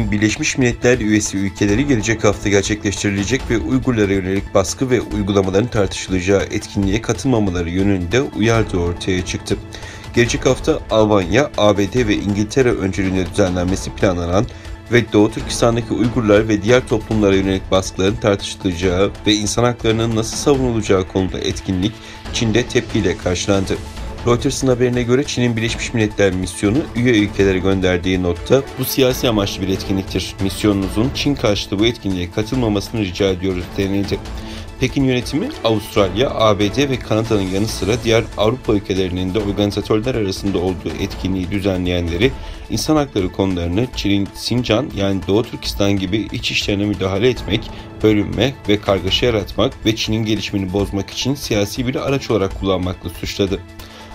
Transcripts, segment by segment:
Çin'in Birleşmiş Milletler üyesi ülkeleri gelecek hafta gerçekleştirilecek ve Uygurlara yönelik baskı ve uygulamaların tartışılacağı etkinliğe katılmamaları yönünde uyardığı ortaya çıktı. Gelecek hafta Almanya, ABD ve İngiltere öncülüğünde düzenlenmesi planlanan ve Doğu Türkistan'daki Uygurlar ve diğer toplumlara yönelik baskıların tartışılacağı ve insan haklarının nasıl savunulacağı konusunda etkinlik Çin'de tepkiyle karşılandı. Reuters'ın haberine göre Çin'in Birleşmiş Milletler misyonu üye ülkelere gönderdiği notta bu siyasi amaçlı bir etkinliktir. Misyonunuzun Çin karşıtı bu etkinliğe katılmamasını rica ediyoruz denildi. Pekin yönetimi Avustralya, ABD ve Kanada'nın yanı sıra diğer Avrupa ülkelerinin de organizatörler arasında olduğu etkinliği düzenleyenleri insan hakları konularını Çin'in Sincan yani Doğu Türkistan gibi iç işlerine müdahale etmek, bölünme ve kargaşa yaratmak ve Çin'in gelişimini bozmak için siyasi bir araç olarak kullanmakla suçladı.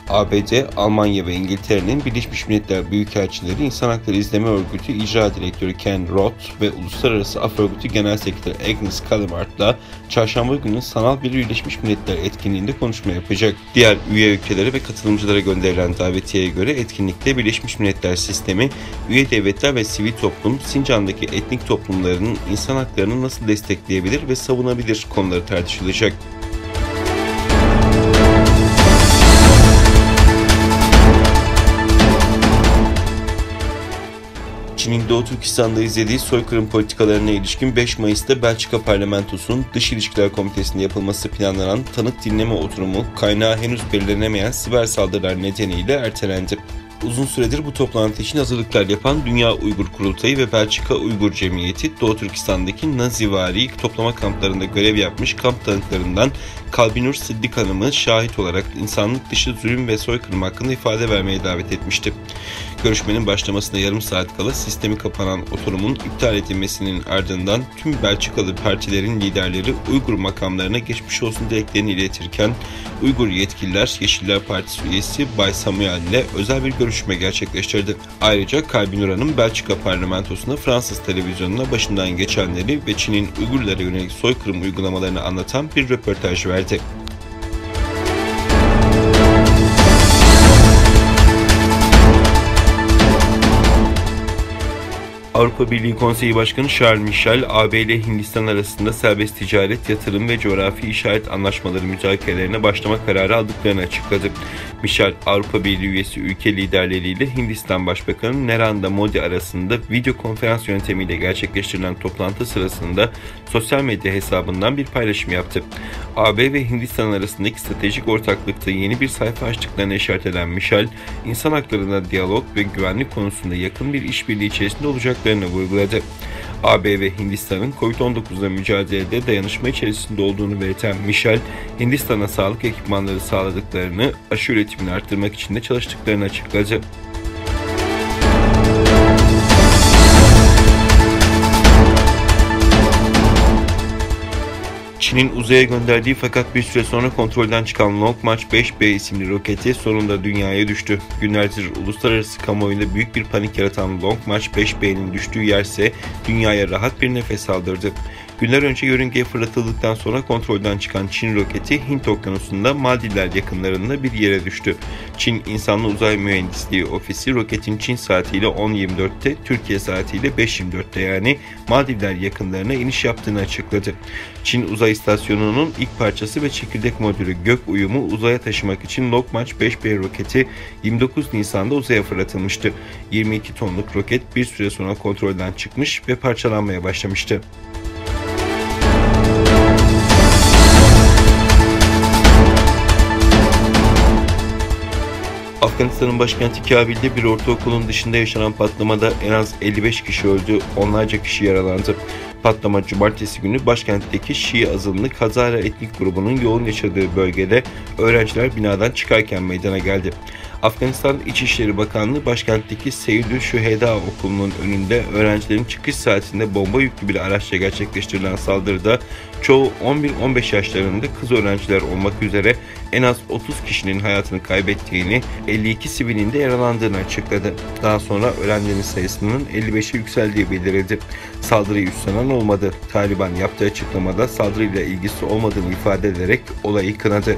ABD, Almanya ve İngiltere'nin Birleşmiş Milletler Büyükelçileri İnsan Hakları İzleme Örgütü İcra Direktörü Ken Roth ve Uluslararası Af Örgütü Genel Sekreteri Agnes Callamard'la çarşamba günü sanal bir Birleşmiş Milletler etkinliğinde konuşma yapacak. Diğer üye ülkelere ve katılımcılara gönderilen davetiyeye göre etkinlikte Birleşmiş Milletler sistemi, üye devletler ve sivil toplum, Sincan'daki etnik toplumların insan haklarını nasıl destekleyebilir ve savunabilir konuları tartışılacak. Çin'in Doğu Türkistan'da izlediği soykırım politikalarına ilişkin 5 Mayıs'ta Belçika Parlamentosu'nun Dış İlişkiler Komitesi'nde yapılması planlanan tanık dinleme oturumu kaynağı henüz belirlenemeyen siber saldırılar nedeniyle ertelendi. Uzun süredir bu toplantı için hazırlıklar yapan Dünya Uygur Kurultayı ve Belçika Uygur Cemiyeti, Doğu Türkistan'daki Nazivari toplama kamplarında görev yapmış kamp tanıklarından Kalbinur Siddik Hanım'ı şahit olarak insanlık dışı zulüm ve soykırım hakkında ifade vermeye davet etmişti. Görüşmenin başlamasına yarım saat kala sistemi kapanan oturumun iptal edilmesinin ardından tüm Belçikalı partilerin liderleri Uygur makamlarına geçmiş olsun dileklerini iletirken Uygur yetkililer Yeşiller Partisi üyesi Bay Samuel ile özel bir görüşme gerçekleştirdi. Ayrıca Kalbinur Hanım Belçika parlamentosuna Fransız televizyonuna başından geçenleri ve Çin'in Uygurlara yönelik soykırım uygulamalarını anlatan bir röportaj verdi. Avrupa Birliği Konseyi Başkanı Charles Michel, AB ile Hindistan arasında serbest ticaret, yatırım ve coğrafi işaret anlaşmaları müzakerelerine başlama kararı aldıklarını açıkladı. Michel, Avrupa Birliği üyesi ülke liderleriyle Hindistan Başbakanı Narendra Modi arasında video konferans yöntemiyle gerçekleştirilen toplantı sırasında sosyal medya hesabından bir paylaşım yaptı. AB ve Hindistan arasındaki stratejik ortaklıkta yeni bir sayfa açtıklarına işaret eden Michel, insan haklarına diyalog ve güvenlik konusunda yakın bir işbirliği içerisinde olacaklarını vurguladı. AB ve Hindistan'ın Covid-19'la mücadelede dayanışma içerisinde olduğunu belirten Michel, Hindistan'a sağlık ekipmanları sağladıklarını, aşı üretimini arttırmak için de çalıştıklarını açıkladı. Çin'in uzaya gönderdiği fakat bir süre sonra kontrolden çıkan Long March 5B isimli roketi sonunda dünyaya düştü. Günlerdir uluslararası kamuoyunda büyük bir panik yaratan Long March 5B'nin düştüğü yerse dünyaya rahat bir nefes aldırdı. Günler önce yörüngeye fırlatıldıktan sonra kontrolden çıkan Çin roketi Hint Okyanusu'nda Maldivler yakınlarında bir yere düştü. Çin İnsanlı Uzay Mühendisliği Ofisi roketin Çin saatiyle 10.24'te, Türkiye saatiyle 5.24'te yani Maldivler yakınlarına iniş yaptığını açıkladı. Çin Uzay İstasyonu'nun ilk parçası ve çekirdek modülü Gök Uyum'u uzaya taşımak için Long March 5B roketi 29 Nisan'da uzaya fırlatılmıştı. 22 tonluk roket bir süre sonra kontrolden çıkmış ve parçalanmaya başlamıştı. Afganistan'ın başkenti Kabil'de bir ortaokulun dışında yaşanan patlamada en az 55 kişi öldü, onlarca kişi yaralandı. Patlama cumartesi günü başkentteki Şii azınlık Hazara etnik grubunun yoğun yaşadığı bölgede öğrenciler binadan çıkarken meydana geldi. Afganistan İçişleri Bakanlığı başkentteki Seyyidü Şüheda Okulu'nun önünde öğrencilerin çıkış saatinde bomba yüklü bir araçla gerçekleştirilen saldırıda çoğu 11-15 yaşlarında kız öğrenciler olmak üzere en az 30 kişinin hayatını kaybettiğini, 52 sivilin de yaralandığını açıkladı. Daha sonra ölenlerin sayısının 55'e yükseldiği bildirildi. Saldırıyı üstlenen olmadı. Taliban yaptığı açıklamada saldırıyla ilgisi olmadığını ifade ederek olayı kınadı.